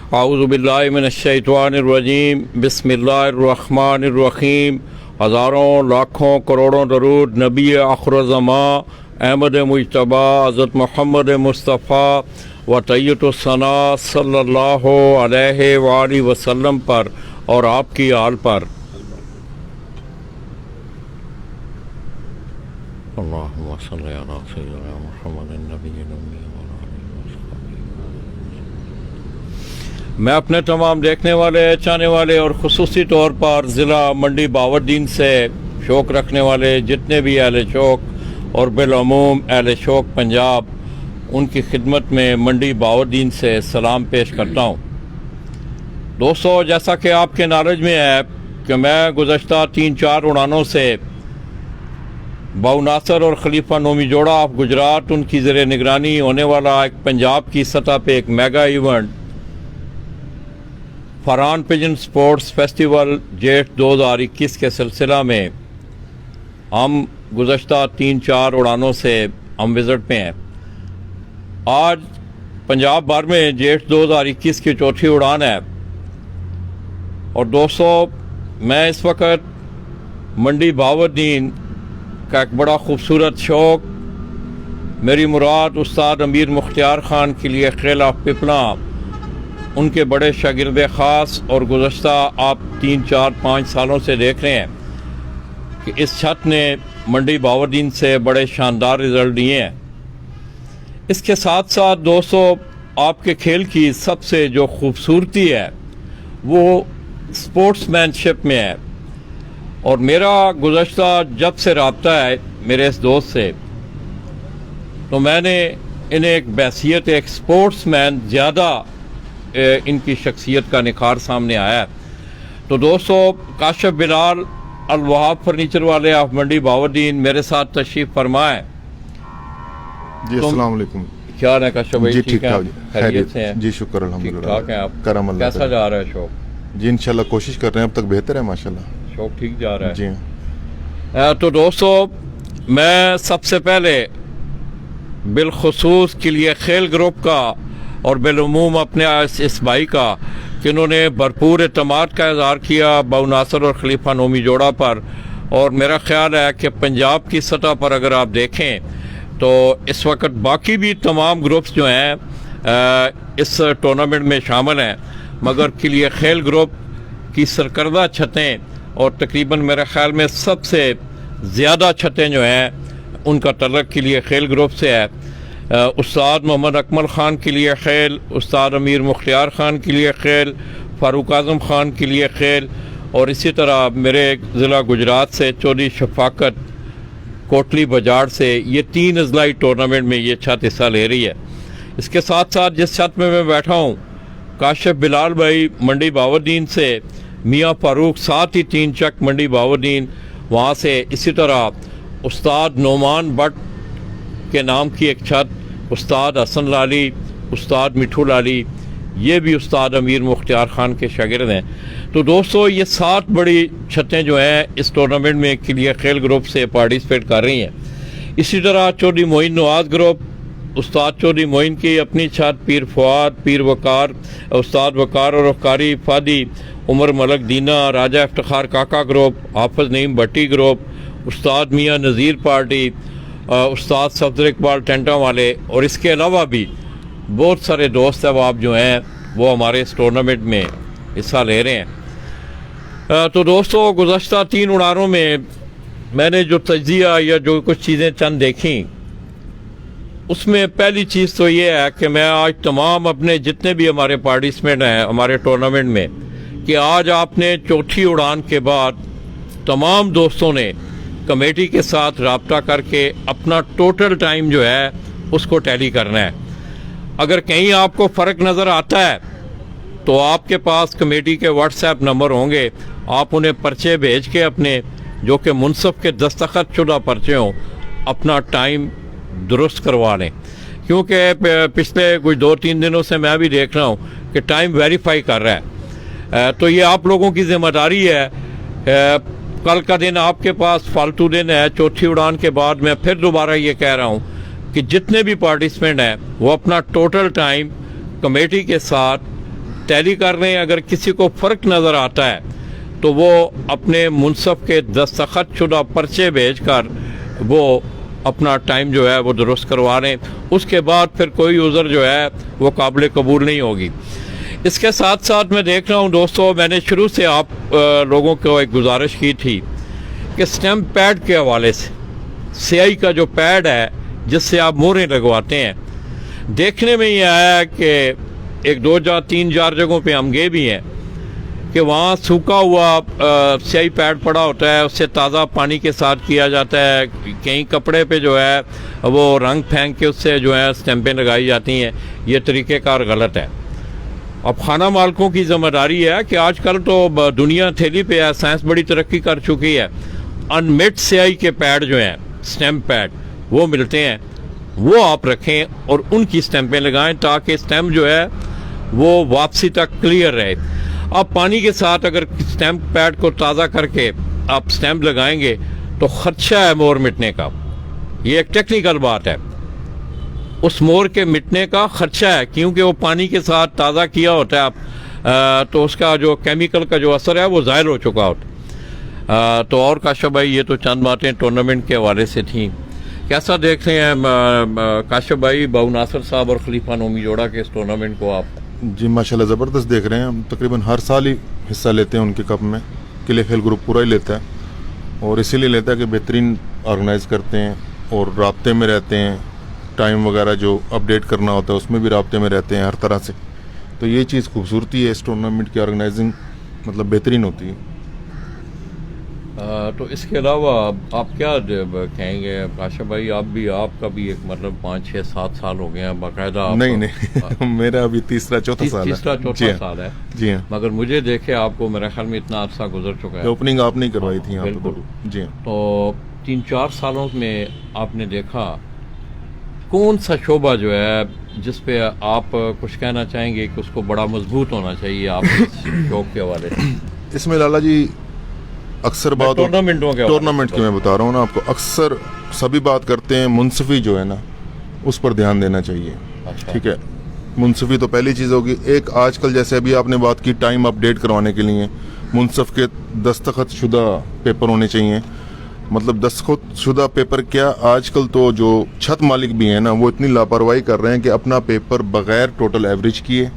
औज़ुबिल्लाहि मिनश्शैतानिर्रजीम बिस्मिल्लाहिर्रहमानिर्रहीम। हज़ारों लाखों करोड़ों दरूद नबी आखिर-ज़मां अहमद मुज्तबा हज़रत मोहम्मद मुस्तफ़ा व तैय्यतुस्सना सल्लल्लाहु अलैहि वालैहि वसल्लम पर और आपकी आल पर। अल्लाहुम्मा सल्लि अला सय्यिदिना मुहम्मदिन नबिय्यिल उम्मी व अला आलिहि व अस्हाबिहि। मैं अपने तमाम देखने वाले, चाहने वाले और ख़ुसूसी तौर पर ज़िला मंडी बावरदीन से शौक़ रखने वाले जितने भी अहले शौक़ और बिलअमूम अहले शौक़ पंजाब, उनकी खिदमत में मंडी बावरदीन से सलाम पेश करता हूँ। दोस्तों, जैसा कि आपके नॉलेज में है कि मैं गुज़श्ता 3-4 उड़ानों से बाऊ नासर और खलीफा नोमी जोड़ा ऑफ गुजरात, उनकी ज़ेरे निगरानी होने वाला एक पंजाब की सतह पे एक mega event Farhan pigeon sports festival जेठ 2021 के सिलसिला में हम गुज़श्ता 3-4 उड़ानों से हम विज़िट पे हैं। आज पंजाब भर में जेठ 2021 की चौथी उड़ान है। और दोस्तों, मैं इस वक्त मंडी बावरदीन का एक बड़ा खूबसूरत शौक़, मेरी मुराद उस्ताद अमीर मुख्तियार ख़ान के लिए खेल ऑफ पिपला, उनके बड़े शागिर्द ख़ास और गुज़श्ता आप 3-4-5 सालों से देख रहे हैं कि इस छत ने मंडी बावरदीन से बड़े शानदार रिज़ल्ट दिए हैं। इसके साथ साथ दोस्तों, आपके खेल की सबसे जो खूबसूरती है वो स्पोर्ट्समैनशिप में है। और मेरा गुज़श्ता जब से रब्ता है मेरे इस दोस्त से, तो मैंने इन्हें एक बैसियत एक स्पोर्ट्समैन ज़्यादा इनकी शख्सियत का निखार सामने आया है। तो दोस्तों, काशिफ बिलाल अल वहाब फर्नीचर वाले ऑफ मंडी बावरदीन मेरे साथ तशरीफ़ फरमाएं। जी अस्सलाम वालेकुम। क्या है काशिफ भाई? जी ठीक ठाक, खैरियत से हैं? जी शुक्र अल्हम्दुलिल्लाह। ठीक ठाक हैं आप? करम अल्लाह कैसा जा रहा है शौक़? जी इंशाल्लाह कोशिश कर रहे हैं, अब तक बेहतर है माशाल्लाह। शौक़ ठीक जा रहा है जी तो दोस्तों, मैं सबसे पहले बिलखुसूस के लिए खेल ग्रुप का और बिलउमूम अपने इस भाई का कि इन्होंने भरपूर एतमाद का इज़हार किया बाऊ नासर और खलीफा नोमी जोड़ा पर। और मेरा ख्याल है कि पंजाब की सतह पर अगर आप देखें तो इस वक्त बाकी भी तमाम ग्रुप्स जो हैं इस टूर्नामेंट में शामिल हैं, मगर के लिए खेल ग्रुप की सरकर्दा छतें और तकरीबन मेरे ख्याल में सबसे ज़्यादा छतें जो हैं उनका तल्लुक़ के लिए खेल ग्रुप से है। उस्ताद मोहम्मद अकमल ख़ान के लिए खेल, उस्ताद अमीर मुख्तियार ख़ान के लिए खेल, फ़ारूक आज़म ख़ान के लिए खेल, और इसी तरह मेरे ज़िला गुजरात से चौधरी शफ़ाकत कोटली बजाड़ से, ये 3 अज़लाई टूर्नामेंट में ये छत हिस्सा ले रही है। इसके साथ साथ जिस छत में मैं बैठा हूँ, काशिफ बिलाल भाई मंडी बावरदीन से, मियाँ फ़ारूक साथ ही 3 चक मंडी बावरदीन, वहाँ से इसी तरह उस्ताद नोमान भट्ट के नाम की एक छत, उस्ताद हसन लाली, उस्ताद मिठू लाली, ये भी उस्ताद अमीर मुख्तियार ख़ान के शागिर्द हैं। तो दोस्तों, ये 7 बड़ी छतें जो हैं इस टूर्नामेंट में के लिए खेल ग्रुप से पार्टिसिपेट कर रही हैं। इसी तरह चौधरी मोइन नवाज ग्रुप, उस्ताद चौधरी मोइन की अपनी छत, पीर फवाद, पीर वकार, उस्ताद वकार और वकारी फादी, उमर मलक दीना, राजा इफ्तिखार काका ग्रुप, हाफिज़ नईम भट्टी ग्रुप, उस्ताद मियाँ नज़ीर पार्टी, उस्ताद सफदर इकबाल टेंटा वाले, और इसके अलावा भी बहुत सारे दोस्त अहबाब जो हैं वो हमारे इस टूर्नामेंट में हिस्सा ले रहे हैं। तो दोस्तों, गुज़श्ता 3 उड़ानों में मैंने जो तज्ज़िया या जो कुछ चीज़ें चंद देखी, उसमें पहली चीज़ तो ये है कि मैं आज तमाम अपने जितने भी हमारे पार्टिसिपेंट हैं हमारे टूर्नामेंट में, कि आज आपने चौथी उड़ान के बाद तमाम दोस्तों ने कमेटी के साथ रब्ता करके अपना टोटल टाइम जो है उसको टैली करना है। अगर कहीं आपको फ़र्क नज़र आता है तो आपके पास कमेटी के व्हाट्सएप नंबर होंगे, आप उन्हें पर्चे भेज के अपने जो कि मुनसफ़ के दस्तखत शुदा पर्चे हों, अपना टाइम दुरुस्त करवा लें। क्योंकि पिछले कुछ 2-3 दिनों से मैं भी देख रहा हूँ कि टाइम वेरीफाई कर रहा है। तो ये आप लोगों की ज़िम्मेदारी है। कल का दिन आपके पास फालतू दिन है। चौथी उड़ान के बाद मैं फिर दोबारा ये कह रहा हूँ कि जितने भी पार्टिसिपेंट हैं वो अपना टोटल टाइम कमेटी के साथ टैली कर रहे हैं, अगर किसी को फ़र्क नज़र आता है तो वो अपने मुनसफ़ के दस्तखत शुदा पर्चे भेज कर वो अपना टाइम जो है वो दुरुस्त करवा लें। उसके बाद फिर कोई उज़र जो है वो काबिल कबूल नहीं होगी। इसके साथ साथ मैं देख रहा हूँ दोस्तों, मैंने शुरू से आप लोगों को एक गुजारिश की थी कि स्टैम्प पैड के हवाले से स्याही का जो पैड है जिससे आप मोहरें लगवाते हैं, देखने में ये आया है कि एक दो या तीन चार जगहों पे हम गए भी हैं कि वहाँ सूखा हुआ स्याही पैड पड़ा होता है, उससे ताज़ा पानी के साथ किया जाता है। कहीं कपड़े पे जो है वो रंग फेंक के उससे जो है स्टैंपें लगाई जाती हैं। ये तरीक़ेकार गलत है। अब खाना मालिकों की ज़िम्मेदारी है कि आजकल तो दुनिया थैली पे है, साइंस बड़ी तरक्की कर चुकी है। अनमेट स्याही के पैड जो हैं, स्टैम्प पैड, वो मिलते हैं, वो आप रखें और उनकी स्टैंपें लगाएं ताकि स्टैम्प जो है वो वापसी तक क्लियर रहे। आप पानी के साथ अगर स्टैम्प पैड को ताज़ा करके आप स्टैम्प लगाएंगे तो ख़दशा है मोहर मिटने का। ये एक टेक्निकल बात है, उस मोहर के मिटने का ख़दशा है क्योंकि वो पानी के साथ ताज़ा किया होता है आप तो उसका जो केमिकल का जो असर है वो ज़ाहिर हो चुका होता है। तो और काशिफ भाई, ये तो चंद बातें टूर्नामेंट के हवाले से थी। कैसा देख रहे हैं काशिफ भाई बाबू नासिर साहब और खलीफा नोमी जोड़ा के इस टूर्नामेंट को आप? जी माशाल्लाह ज़बरदस्त देख रहे हैं। हम तकरीबन हर साल ही हिस्सा लेते हैं उनके कप में। किले खेल ग्रुप पूरा ही लेता है और इसीलिए लेता है कि बेहतरीन ऑर्गेनाइज़ करते हैं और राब्ते में रहते हैं। टाइम वगैरह जो अपडेट करना होता है उसमें भी राब्ते में रहते हैं हर तरह से। तो ये चीज़ खूबसूरती है इस टूर्नामेंट की, ऑर्गेनाइजिंग मतलब बेहतरीन होती है। तो इसके अलावा आप क्या कहेंगे काशिफ भाई, आपका भी एक मतलब 5-6-7 साल हो गए हैं बाकायदा? नहीं मेरा अभी तीसरा चौथा साल है। जी हाँ। मगर मुझे देखे आपको मेरे ख्याल में इतना अर्सा गुजर चुका है। ओपनिंग आपने करवाई थी यहाँ पे। बिल्कुल जी हाँ। तो 3-4 सालों में आपने देखा कौन सा शोबा जो है जिस पे आप कुछ कहना चाहेंगे कि उसको बड़ा मजबूत होना चाहिए आप शौक के हवाले से? इसमें लाला जी अक्सर बात टूर्नामेंट की मैं बता रहा हूँ ना आपको, अक्सर सभी बात करते हैं मुनसिफी जो है ना उस पर ध्यान देना चाहिए। अच्छा। ठीक है, मुनसिफी तो पहली चीज़ होगी। एक आजकल जैसे अभी आपने बात की टाइम अपडेट करवाने के लिए मुनसिफ के दस्तखत शुदा पेपर होने चाहिए। मतलब दस्तखत शुदा पेपर क्या, आजकल तो जो छत मालिक भी हैं ना वो इतनी लापरवाही कर रहे हैं कि अपना पेपर बगैर टोटल एवरेज किए,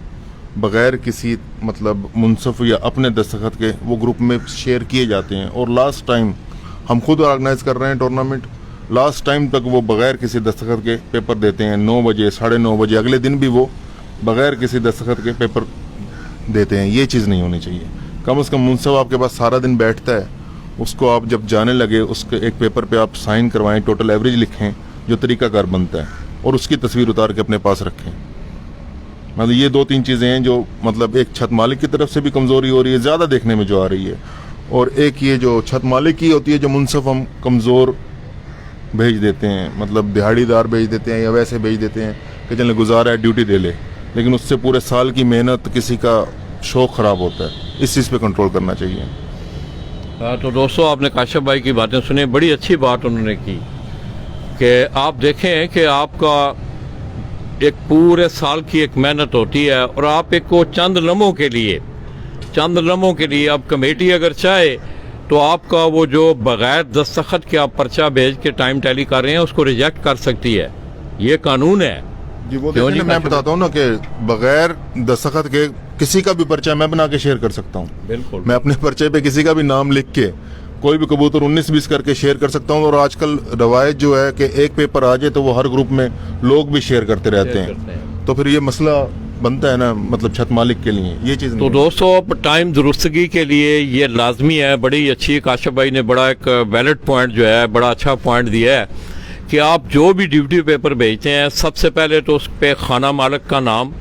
बगैर किसी मतलब मुनसिफ या अपने दस्तखत के वो ग्रुप में शेयर किए जाते हैं। और लास्ट टाइम हम खुद ऑर्गेनाइज कर रहे हैं टूर्नामेंट, लास्ट टाइम तक वो बगैर किसी दस्तखत के पेपर देते हैं। 9 बजे 9:30 बजे अगले दिन भी वो बगैर किसी दस्तखत के पेपर देते हैं। ये चीज़ नहीं होनी चाहिए। कम से कम मुनसिफ आपके पास सारा दिन बैठता है, उसको आप जब जाने लगे उसके एक पेपर पे आप साइन करवाएं, टोटल एवरेज लिखें जो तरीकाकार बनता है और उसकी तस्वीर उतार के अपने पास रखें। मतलब ये 2-3 चीज़ें हैं जो मतलब एक छत मालिक की तरफ से भी कमज़ोरी हो रही है ज़्यादा देखने में जो आ रही है, और एक ये जो छत मालिक की होती है जो मुनसिफ हम कमज़ोर भेज देते हैं, मतलब दिहाड़ीदार भेज देते हैं या वैसे भेज देते हैं कि चले गुजारा है ड्यूटी दे ले, लेकिन उससे पूरे साल की मेहनत किसी का शौक़ ख़राब होता है। इस चीज़ पे कंट्रोल करना चाहिए। तो दोस्तों आपने काशिफ भाई की बातें सुनी, बड़ी अच्छी बात उन्होंने की कि आप देखें कि आपका एक पूरे साल की एक मेहनत होती है और आप एक को चंद लम्हों के लिए आप कमेटी अगर चाहे तो आपका वो जो बगैर दस्तखत के आप पर्चा भेज के टाइम टैली कर रहे हैं उसको रिजेक्ट कर सकती है। ये कानून है जी। वो देखिए मैं बताता हूँ ना कि बगैर दस्तखत के किसी का भी पर्चा मैं बना के शेयर कर सकता हूँ। बिल्कुल, मैं अपने पर्चे पे किसी का भी नाम लिख के कोई भी कबूतर 19-20 करके शेयर कर सकता हूँ। और आजकल रवायत जो है कि एक पेपर आ जाए तो वो हर ग्रुप में लोग भी शेयर करते रहते हैं, तो फिर ये मसला बनता है ना मतलब छत मालिक के लिए ये चीज़। तो दोस्तों अब टाइम दुरुस्तगी के लिए ये लाजमी है। बड़ी अच्छी काशिफ भाई ने बड़ा एक वैलिड पॉइंट जो है बड़ा अच्छा पॉइंट दिया है कि आप जो भी ड्यूटी पेपर भेजते हैं सबसे पहले तो उस पर खाना मालिक का नाम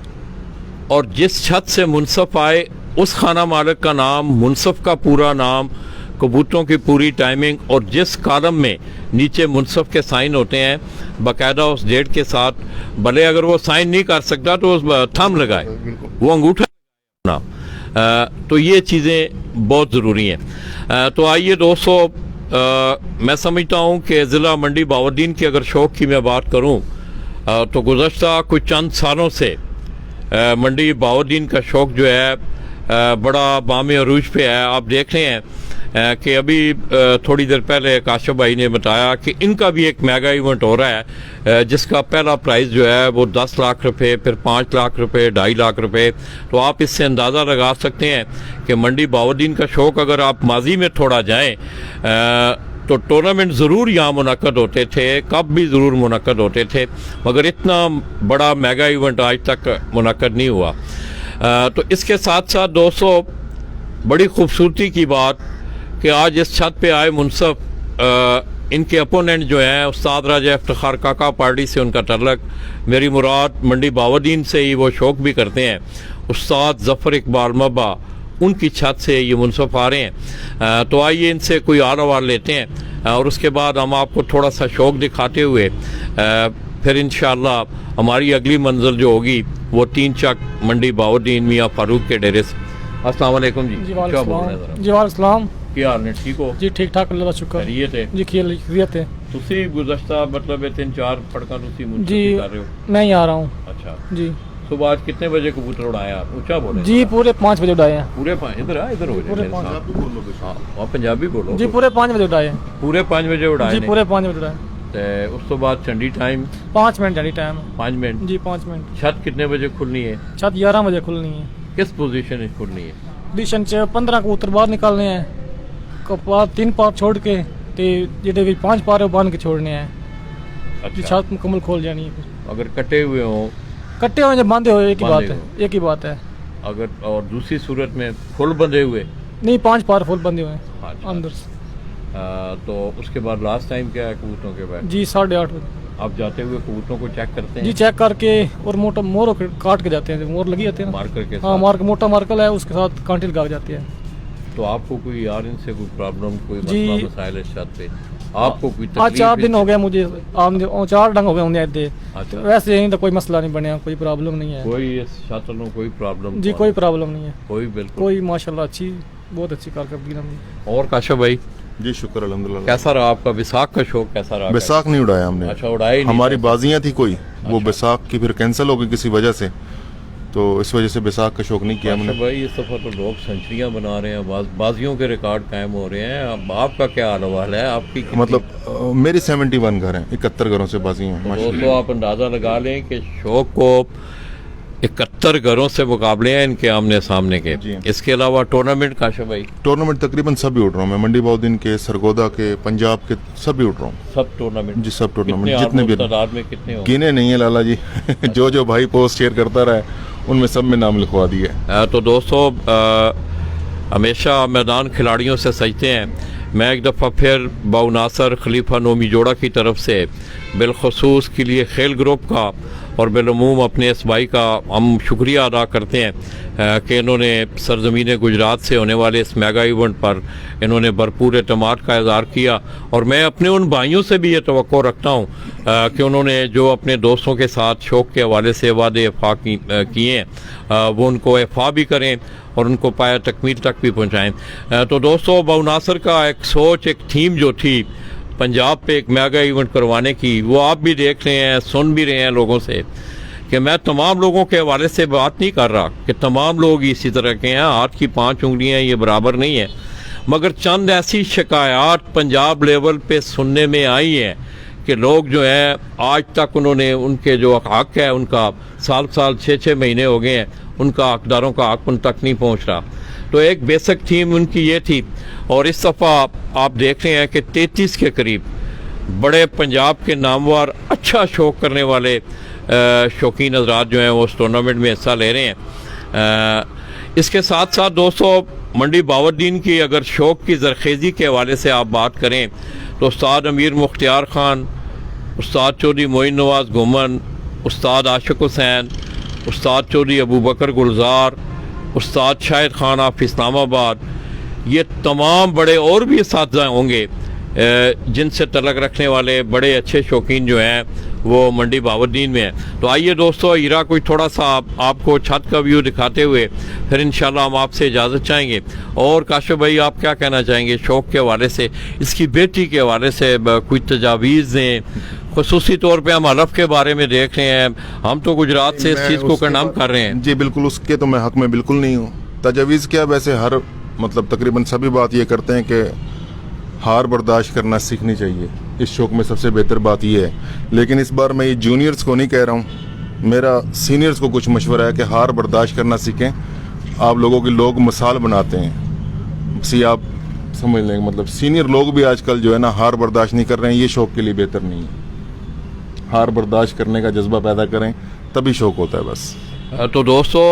और जिस छत से मुनसिफ आए उस खाना मालिक का नाम, मुनसिफ का पूरा नाम, कबूतरों की पूरी टाइमिंग और जिस कॉलम में नीचे मुनसिफ के साइन होते हैं बाकायदा उस डेट के साथ, भले अगर वो साइन नहीं कर सकता तो उस थंब लगाए, वो अंगूठा ना। तो ये चीज़ें बहुत ज़रूरी हैं। तो आइए दोस्तों, मैं समझता हूँ कि ज़िला मंडी बहाउद्दीन की अगर शौक़ की मैं बात करूँ तो गुज़श्ता कुछ चंद सालों से मंडी बहाउद्दीन का शौक जो है बड़ा बामे अरूज पे है। आप देख रहे हैं कि अभी थोड़ी देर पहले काशिफ भाई ने बताया कि इनका भी एक मेगा इवेंट हो रहा है जिसका पहला प्राइस जो है वो 10 लाख रुपए, फिर 5 लाख रुपए, 2.5 लाख रुपए। तो आप इससे अंदाज़ा लगा सकते हैं कि मंडी बहाउद्दीन का शौक, अगर आप माजी में थोड़ा जाएं तो टूर्नामेंट ज़रूर यहाँ मुनक़द होते थे, कप भी ज़रूर मुनक़द होते थे, मगर इतना बड़ा मेगा इवेंट आज तक मुनक़द नहीं हुआ। तो इसके साथ साथ दोस्तों बड़ी खूबसूरती की बात कि आज इस छत पे आए मुनसफ इनके अपोनेंट जो हैं उस्ताद राजा इफ्तिखार काका पार्टी से उनका तल्लक, मेरी मुराद मंडी बहाउद्दीन से ही वो शौक भी करते हैं। उस्ताद ज़फ़र इकबाल मब्बा उनकी छत से ये मुनसफ आ रहे हैं। तो आइए इनसे कोई आल आवाल लेते हैं और उसके बाद हम आपको थोड़ा सा शौक दिखाते हुए फिर इंशाअल्लाह हमारी अगली मंजिल जो होगी वो 3 चक मंडी बहाउद्दीन मियाँ फारूक के डेरे से। अस्सलाम वालेकुम जी। जी क्या बोल रहे हैं ज़रा? जी वालेकुम। क्या हाल है, ठीक हो जी ठीक ठाक, अल्लाह का शुक्र। खैरियत है जी खैरियत है। ਤੁਸੀਂ ਗੁਜ਼ਸ਼ਤਾ मतलब 3-4 फड़का ਤੁਸੀਂ मुझसे जी कर रहे हो। मैं ही आ रहा हूँ। अच्छा, जी सुबह आज कितने बजे कबूतर उड़ाया आप? ऊंचा बोले। जी पूरे 5 बजे उड़ाए हैं। पूरे 5 इधर आ, इधर हो जाए पूरे मेरे 5 साथ। हाँ, आप पंजाबी बोलो। जी पूरे 5 बजे उड़ाए हैं। पूरे 5 बजे उड़ाए जी ने। पूरे 5 बजे उड़ाए। ते उस तो बाद ठंडी टाइम 5 मिनट जानी टाइम। 5 मिनट। जी 5 मिनट। छत कितने बजे खुलनी है? छत 11 बजे खुलनी है। किस पोजीशन में खुलनी है? डिशन च 15 कबूतर बाहर निकालने हैं, कपार 3 पार छोड़ के ते जेडे भी 5 पार बांध के छोड़ने हैं। जी अच्छा, छत मुकम्मल खोल जानी है। फिर अगर कटे हुए हों, कट्टे हुए जब बांधे हुए एक ही बात बांधे है, हुए। एक ही बात है। अगर और दूसरी सूरत में फुल बंधे हुए नहीं 5 पार फुल बंधे हुए हैं अच्छा। अंदर से। तो उसके बाद लास्ट टाइम क्या है कबूतरों के बाद? जी 8:30 बजे। आप जाते हुए कबूतरों को चेक करते हैं? जी चेक करके और मोटा मोर काट के जाते हैं, मोर लगी जाती है ना। मार्कर के हाँ साथ? मार्क मोटा मार्कल है, उसके साथ कांटे लगा के जाती है। तो आपको कोई यार इनसे कोई प्रॉब्लम, कोई जी। मसला मसाइल है छत पे? आपको कोई आज तकलीफ? 4 दिन हो गए मुझे आमदे, 4 डंग हो गए होंगे इधर। अच्छा। वैसे यहीं तो कोई मसला नहीं बनया, कोई प्रॉब्लम नहीं है। कोई इस छत वालों कोई प्रॉब्लम? जी कोई प्रॉब्लम नहीं है, कोई बिल्कुल। कोई माशाल्लाह अच्छी, बहुत अच्छी कारकर्दगी हमने। और काशिफ भाई जी शुक्र अल्हम्दुलिल्लाह। कैसा रहा आपका विसाख का शौक, कैसा रहा? बैसाख नहीं उड़ाया हमने। अच्छा, उड़ाया ही नहीं हमारी था। बाजियां थी कोई, वो अच्छा। बैसाख की फिर कैंसिल हो गई किसी वजह से, तो इस वजह से बैसाख का शौक नहीं किया काशिफ हमने। भाई इस दफा तो लोग सेंचुरियां बना रहे हैं, बाजियों के रिकॉर्ड कायम हो रहे हैं। अब आपका क्या हाल हवाल है? आपकी कितनी- मतलब मेरी 71 घर हैं, 71 घरों से बाजियां हैं तो माशाल्लाह। दोस्तों आप अंदाज़ा लगा लें कि शौक को 71 घरों से मुकाबले हैं इनके आमने सामने के। जी। इसके अलावा टूर्नामेंट काशिफ भाई टूर्नामेंट तकरीबन सभी उड़ रहा हूँ मैं, मंडी बहाउद्दीन के, सरगोदा के, पंजाब के, सभी उड़ रहा हूँ सब टूर्नामेंट? जी, सब टूर्नामेंट कितने जितने भी। तादाद में कितने हो? गिने नहीं है लाला जी जो भाई पोस्ट शेयर करता रहा उनमें सब में नाम लिखवा दिया। तो दोस्तों हमेशा मैदान खिलाड़ियों से सजते हैं। मैं एक दफ़ा फिर बाउ नासर खलीफा नोमी जोड़ा की तरफ से बिलखसूस के लिए खेल ग्रुप का और बिलूम अपने इस भाई का हम शुक्रिया अदा करते हैं कि इन्होंने सरज़मीन गुजरात से होने वाले इस मेगा इवेंट पर इन्होंने भरपूर एतमाद का इज़हार किया। और मैं अपने उन भाइयों से भी ये तवक्को रखता हूँ कि उन्होंने जो अपने दोस्तों के साथ शौक़ के हवाले से वादे वफा किए हैं वो उनको वफा भी करें और उनको पाया तकमील तक भी पहुँचाएँ। तो दोस्तों बाउ नासर का एक सोच, एक थीम जो थी पंजाब पे एक मेगा इवेंट करवाने की, वो आप भी देख रहे हैं, सुन भी रहे हैं लोगों से कि मैं तमाम लोगों के हवाले से बात नहीं कर रहा कि तमाम लोग इसी तरह के हैं, हाथ की 5 उंगलियां ये बराबर नहीं है, मगर चंद ऐसी शिकायत पंजाब लेवल पे सुनने में आई है कि लोग जो है आज तक उन्होंने उनके जो हक है उनका साल 6-6 महीने हो गए हैं, उनका हकदारों का हक उन तक नहीं पहुँच रहा। तो एक बेसिक थीम उनकी ये थी। और इस दफ़ा आप देख रहे हैं कि 33 के करीब बड़े पंजाब के नामवर अच्छा शौक करने वाले शौकीन हज़रात जो हैं वो उस टूर्नामेंट में हिस्सा ले रहे हैं। इसके साथ साथ दोस्तों मंडी बहाउद्दीन की अगर शौक की ज़रखेज़ी के हवाले से आप बात करें तो उस्ताद अमीर मुख्तियार ख़ान, उस्ताद चौधरी मोइन नवाज़ घुमन, उस्ताद आशिक हुसैन, उस्ताद चौधरी अबू बकर गुलजार, उस्ताद शाहिद खान ऑफ इस्लामाबाद, ये तमाम बड़े और भी इस्ताद होंगे जिनसे तलक रखने वाले बड़े अच्छे शौकीन जो हैं वो मंडी बहाउद्दीन में है। तो आइए दोस्तों, हीरा कोई थोड़ा सा आपको छत का व्यू दिखाते हुए फिर इंशाल्लाह हम आपसे इजाज़त चाहेंगे। और काशिफ भाई, आप क्या कहना चाहेंगे शौक के हवाले से, इसकी बेटी के हवाले से कोई तजावीज़ दें? खुसूसी तौर पे हम हलफ के बारे में देख रहे हैं, हम तो गुजरात से इस मैं चीज़ को उसके कंडम बाद- कर रहे हैं। जी बिल्कुल, उसके तो मैं हक में बिल्कुल नहीं हूँ। तजावीज़ क्या, वैसे हर मतलब तकरीबन सभी बात ये करते हैं कि हार बर्दाश्त करना सीखनी चाहिए। इस शौक में सबसे बेहतर बात ये है। लेकिन इस बार मैं ये जूनियर्स को नहीं कह रहा हूँ, मेरा सीनियर्स को कुछ मशवरा है कि हार बर्दाश्त करना सीखें। आप लोगों के लोग मिसाल बनाते हैं, सी आप समझ लेंगे। मतलब सीनियर लोग भी आजकल जो है ना हार बर्दाश्त नहीं कर रहे हैं, ये शौक के लिए बेहतर नहीं है। हार बर्दाश्त करने का जज्बा पैदा करें, तभी शौक होता है बस। तो दोस्तों,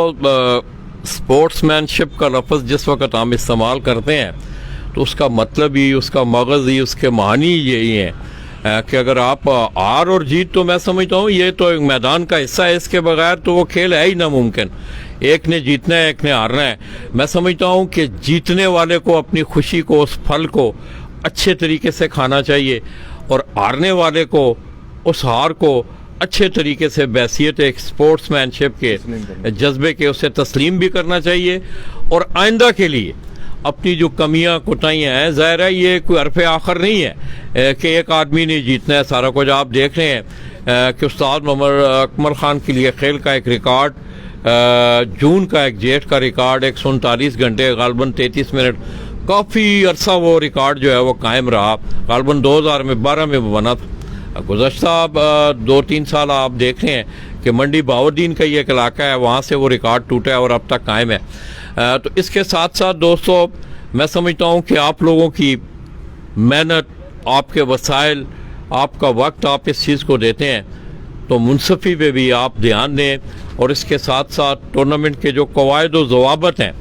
स्पोर्ट्समैनशिप का लफ्ज़ जिस वक्त हम इस्तेमाल करते हैं तो उसका मतलब ही, उसका मगज़ ही, उसके मानी यही है कि अगर आप हार और जीत, तो मैं समझता हूँ ये तो एक मैदान का हिस्सा है, इसके बगैर तो वो खेल है ही नामुमकिन। एक ने जीतना है, एक ने हारना है। मैं समझता हूँ कि जीतने वाले को अपनी खुशी को, उस फल को अच्छे तरीके से खाना चाहिए, और हारने वाले को उस हार को अच्छे तरीके से बैसियत एक स्पोर्ट्समैनशिप के जज्बे के उसे तस्लीम भी करना चाहिए। और आइंदा के लिए अपनी जो कमियां कोताहियां हैं, ज़ाहिर है ये कोई हरफ आखिर नहीं है कि एक आदमी ने जीतना है सारा कुछ। आप देख रहे हैं कि उस्ताद मोहम्मद अकमल ख़ान के लिए खेल का एक रिकॉर्ड, जून का एक जेठ का रिकॉर्ड 139 घंटे गालबन 33 मिनट, काफ़ी अरसा वो रिकॉर्ड जो है वो कायम रहा। गालबन 2012 में वो बना था। गुज़श्ता 2-3 साल आप देख रहे हैं कि मंडी बहाउद्दीन का ये एक इलाका है, वहाँ से वो रिकॉर्ड टूटा है और अब तक कायम है। तो इसके साथ साथ दोस्तों, मैं समझता हूँ कि आप लोगों की मेहनत, आपके वसाइल, आपका वक्त आप इस चीज़ को देते हैं, तो मुनसफ़ी पे भी आप ध्यान दें। और इसके साथ साथ टूर्नामेंट के जो कवायद व ज़वाबत हैं,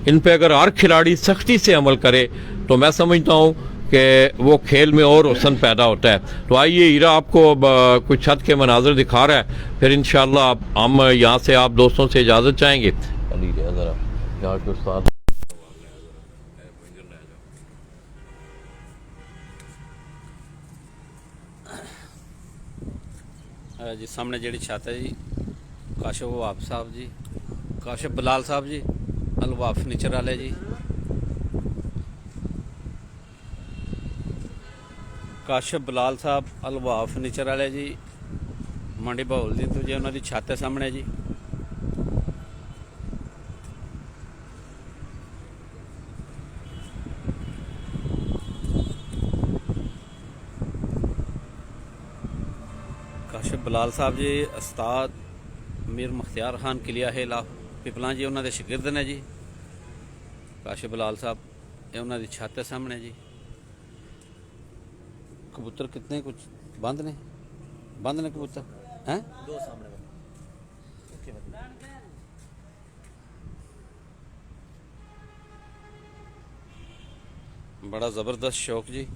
इन पे अगर हर खिलाड़ी सख्ती से अमल करे तो मैं समझता हूँ कि वो खेल में और हुस्न पैदा होता है। तो आइए, हीरा आपको अब कुछ छत के मनाजर दिखा रहा है, फिर इंशाल्लाह हम यहाँ से आप दोस्तों से इजाज़त चाहेंगे। ज़रा यहाँ के उस्ताद जी सामने जी छत है जी, काशिफ वहाब साहब जी, काशिफ बलाल साहब जी, अलवाफ फर्नीचर वाले जी, काशिफ बलाल साहब अलवाफ फर्नीचर वाले जी, मंडी बहाउद्दीन तो जी उन्होंने छत है सामने जी। काशिफ बलाल साहब जी उस्ताद मीर मुख्तियार खान किलिया है ला पिपला जी, उन्होंने शिगिर्द ने जी। काशिफ बलाल साहब ये उन्होंने छत है सामने जी। कबूतर कितने कुछ बंद ने कबूतर हैं, 2 सामने बड़ा ज़बरदस्त शौक जी,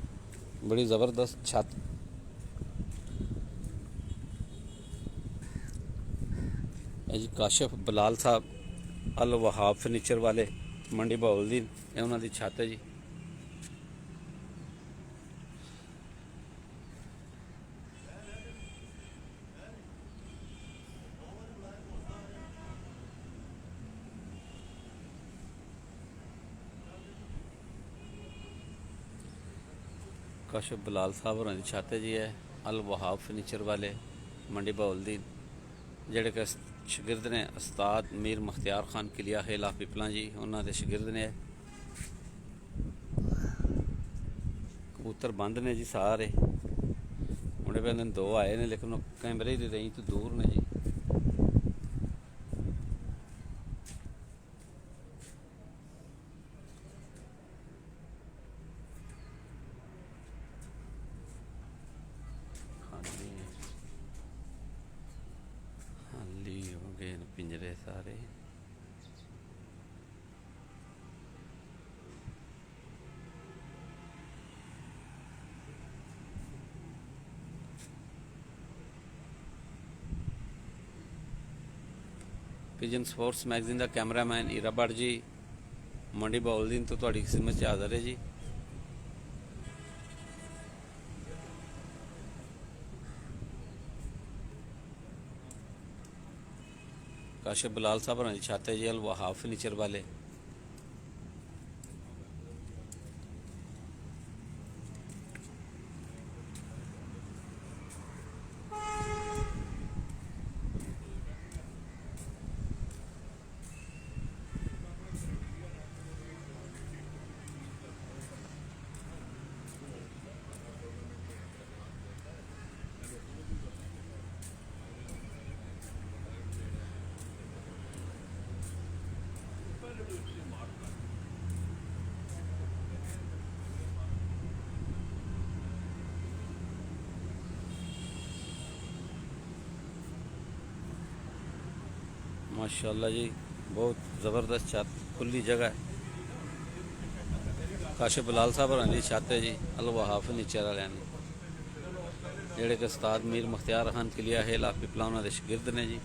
बड़ी ज़बरदस्त छत। जी काशिफ बलाल साहब अल वहाब फर्नीचर वाले मंडी बहाउद्दीन, ये उन्होंने छत है जी। काशिफ बलाल साहब होर छत है जी है अल वहाब फर्नीचर वाले मंडी बहाउद्दीन, जेड़े कि शिगिर्द ने उस्ताद मीर मुख्तियार खान किलिया खेला पिपला जी, उन्होंने शिगिर्द ने। कबूतर बंद ने जी सारे, उन्हें पे 2 आए ने, लेकिन कैमरे की रेंज तो दूर ने जी। खाली हो गए पिंजरे सारे। पिजन स्पोर्ट्स मैगजीन का कैमरामैन हीरा भट्ट जी मंडी बहाउद्दीन तो तुहाडी खिदमत च हाज़र है जी। काशिफ बिलाल साहब होरें दी छत है जी अल वहाब फर्नीचर वाले। माशाल्लाह जी बहुत ज़बरदस्त छत खुली जगह है। काशिफ बिलाल साहब होरें दी छत है जी अल वहाब फर्नीचर वाले ने जेड़े कि उस्ताद मीर मुख्तियार खान किलिया हेला पिपला उन्हां दे शागिर्द ने जी।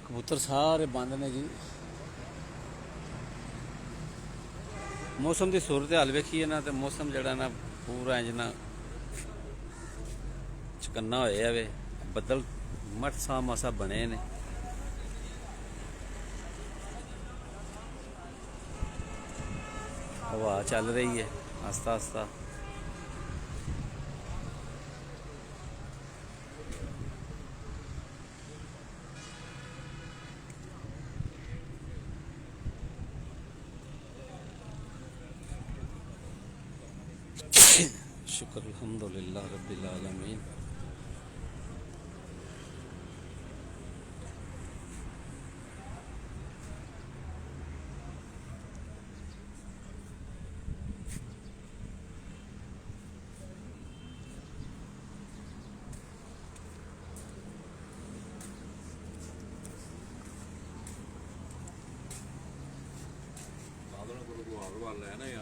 कबूतर सारे बंद ने जी। मौसम की सूरत हाल वेखिए ना तो मौसम जड़ा ना पूरा इंज ना चकन्ना होया वे बदल मट सा मासा बने ने। हवा चल रही है आस्ता आस्ता। शुक्र अल्हम्दुलिल्लाह रब्बिल आलमीन।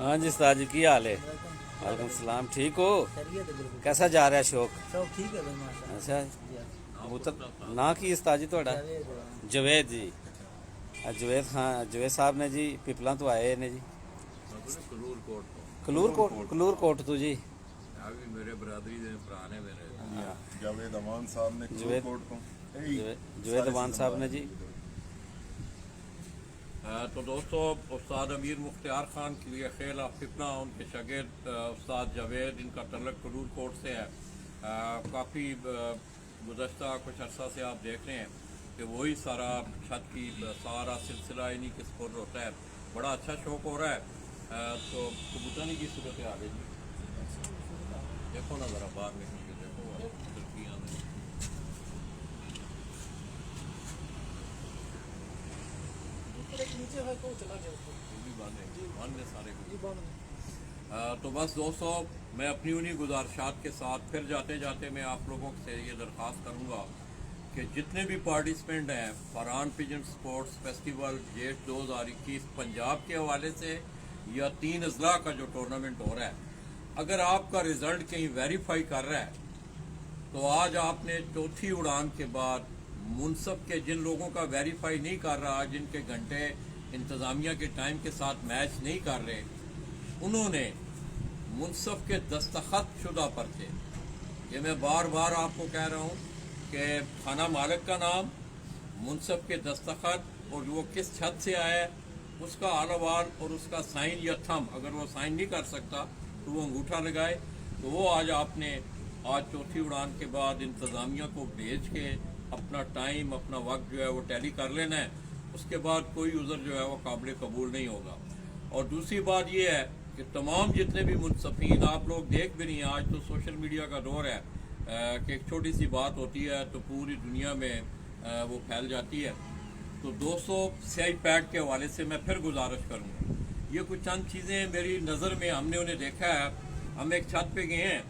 हाँ जी उस्ताद जी की हाल है? वालेकुम सलाम। ठीक हो? कैसा जा रहा है शौक? सब ठीक है भाई माशाल्लाह। अच्छा कबूतर ना की उस्ताद जी थोड़ा? जवेद जी। जवेद खान जवेद साहब ने जी पिपला तो आए ने जी। कलूर कोट तो जी मेरे बरादरी दे भरा ने मेरे जावेद अमान साहब ने जवेद जवेद अमान साहब ने जी। तो दोस्तों उस्ताद अमीर मुख्तियार खान के लिए खेल फितना उनके शागिर्द उस्ताद जावेद इनका तल्लक कलूर कोट से है। काफ़ी गुज़श्ता कुछ अर्सा से आप देख रहे हैं कि वही सारा छत की सारा सिलसिला इन्हीं के स्पुर्द होता है। बड़ा अच्छा शौक हो रहा है। तो कबूतरानी की सूरत आ गई जी देखो ना ज़रा बाहर निकल के देखो खिड़कियाँ में तो बस दोस्तों मैं अपनी उन्हीं गुजारिशात के साथ फिर जाते जाते मैं आप लोगों से ये दरख्वास्त करूँगा कि जितने भी पार्टिसिपेंट हैं Farhan pigeon sports festival jet 2021 Punjab के हवाले से या 3 अजला का जो टूर्नामेंट हो रहा है, अगर आपका रिजल्ट कहीं वेरीफाई कर रहा है तो आज आपने चौथी उड़ान के बाद मुनसब के जिन लोगों का वेरीफाई नहीं कर रहा, जिनके घंटे इंतज़ामिया के टाइम के साथ मैच नहीं कर रहे, उन्होंने मुनसब के दस्तखत शुदा पर थे। ये मैं बार बार आपको कह रहा हूँ कि खाना मालिक का नाम, मुनसब के दस्तखत और वो किस छत से आया है उसका आलवाल और उसका साइन या थंब, अगर वो साइन नहीं कर सकता तो वो अंगूठा लगाए। तो वो आज चौथी उड़ान के बाद इंतज़ामिया को भेज के अपना टाइम, अपना वक्त जो है वो टैली कर लेना है। उसके बाद कोई उज़र जो है वो काबिल कबूल नहीं होगा। और दूसरी बात ये है कि तमाम जितने भी मुनसफीन, आप लोग देख भी नहीं हैं, आज तो सोशल मीडिया का दौर है कि एक छोटी सी बात होती है तो पूरी दुनिया में वो फैल जाती है। तो दोस्तों, स्याही पैड के हवाले से मैं फिर गुजारिश करूँगा, ये कुछ चंद चीज़ें मेरी नज़र में हमने उन्हें देखा है। हम एक छत पे गए हैं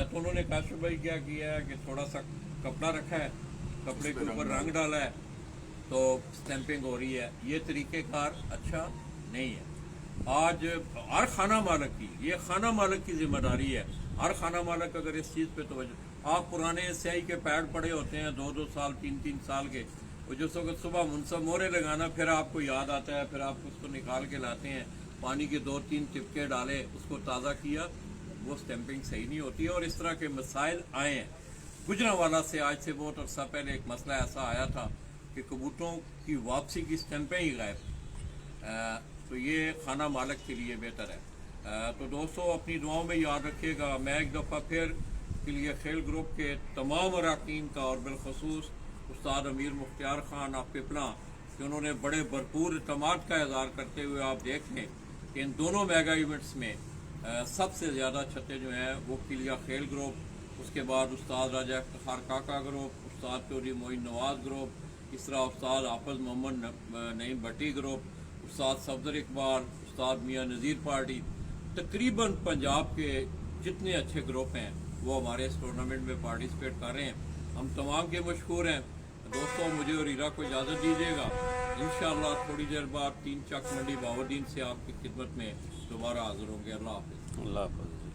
तो उन्होंने काशिफ भाई क्या किया है कि थोड़ा सा कपड़ा रखा है, कपड़े के ऊपर रंग डाला है तो स्टैंपिंग हो रही है। ये तरीक़ेकार अच्छा नहीं है। आज हर खाना मालिक की, ये खाना मालिक की जिम्मेदारी है। हर खाना मालिक अगर इस चीज़ पे तवज्जो, आप पुराने स्याही के पैड पड़े होते हैं 2-2 साल 3-3 साल के, वो जिस वक्त सुबह मुनसब मोहरे लगाना, फिर आपको याद आता है, फिर आप उसको निकाल के लाते हैं, पानी के 2-3 टिपके डाले, उसको ताज़ा किया, वो स्टैंपिंग सही नहीं होती है। और इस तरह के मसाइल आए हैं। गुजरांवाला से आज से बहुत अर्सा पहले एक मसला ऐसा आया था कि कबूतरों की वापसी की स्टैंपें ही गायब। तो ये खाना मालिक के लिए बेहतर है। तो दोस्तों, अपनी दुआओं में याद रखिएगा। मैं एक दफ़ा फिर के लिए खेल ग्रुप के तमाम अरकान का और बिलखसूस उस्ताद अमीर मुख्तियार खान आप पिपला कि उन्होंने बड़े भरपूर इत्मीनान का इज़हार करते हुए आप देख लें कि इन दोनों मेगा इवेंट्स में सबसे ज़्यादा छतें जो हैं वो किलिया खेल ग्रुप, उसके बाद उस्ताद राजा इफ्तिखार काका ग्रुप, उस्ताद चौधरी मोइन नवाज ग्रुप, इस तरह उस्ताद हाफिज मोहम्मद नईम भट्टी ग्रुप, उस्ताद सफदर इकबाल, उस्ताद मियाँ नज़ीर पार्टी, तकरीबन पंजाब के जितने अच्छे ग्रुप हैं वो हमारे इस टूर्नामेंट में पार्टिसिपेट कर रहे हैं। हम तमाम के मशहूर हैं। दोस्तों, मुझे और हीरा को इजाज़त दीजिएगा। इंशाअल्लाह थोड़ी देर बाद 3 चक मंडी बावरदीन से आपकी खिदमत में दोबारा हाजिर होंगे। अल्लाह हाफ़िज़। अल्लाह हाफ़िज़।